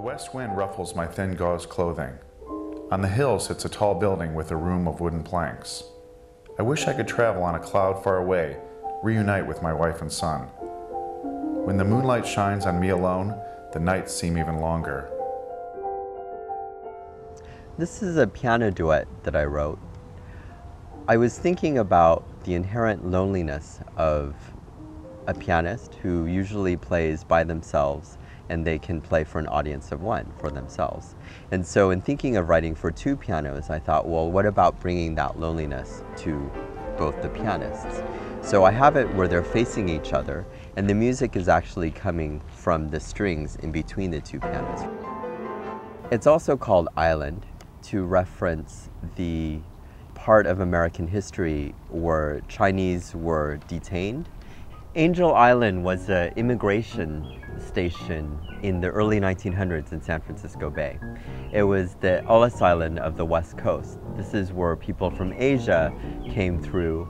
The west wind ruffles my thin gauze clothing. On the hill sits a tall building with a room of wooden planks. I wish I could travel on a cloud far away, reunite with my wife and son. When the moonlight shines on me alone, the nights seem even longer. This is a piano duet that I wrote. I was thinking about the inherent loneliness of a pianist who usually plays by themselves, and they can play for an audience of one for themselves. And so in thinking of writing for two pianos, I thought, well, what about bringing that loneliness to both the pianists? So I have it where they're facing each other, and the music is actually coming from the strings in between the two pianos. It's also called Island to reference the part of American history where Chinese were detained. Angel Island was an immigration station in the early 1900s in San Francisco Bay. It was the Ellis Island of the West Coast. This is where people from Asia came through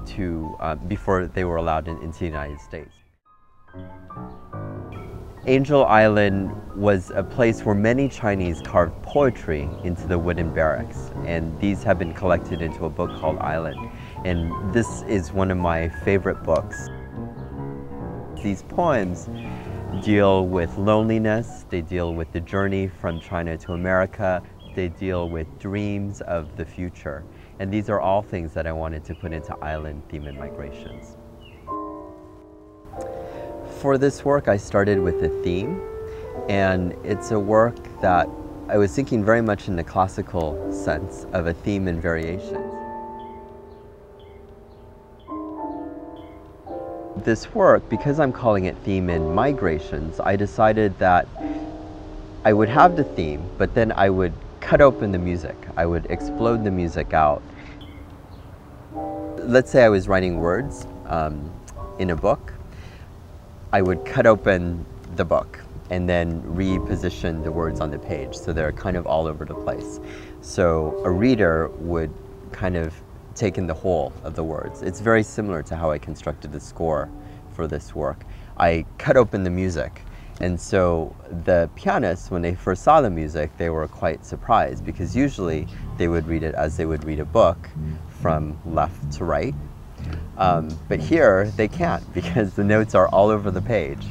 to, before they were allowed into the United States. Angel Island was a place where many Chinese carved poetry into the wooden barracks, and these have been collected into a book called Island. And this is one of my favorite books. These poems deal with loneliness, they deal with the journey from China to America, they deal with dreams of the future. And these are all things that I wanted to put into Island Theme and Migrations. For this work, I started with a theme, and it's a work that I was thinking very much in the classical sense of a theme and variations. This work, because I'm calling it Theme and Migrations, I decided that I would have the theme, but then I would cut open the music. I would explode the music out. Let's say I was writing words in a book. I would cut open the book and then reposition the words on the page so they're kind of all over the place. So a reader would kind of take in the whole of the words. It's very similar to how I constructed the score for this work. I cut open the music, and so the pianists, when they first saw the music, they were quite surprised, because usually they would read it as they would read a book from left to right. But here they can't, because the notes are all over the page.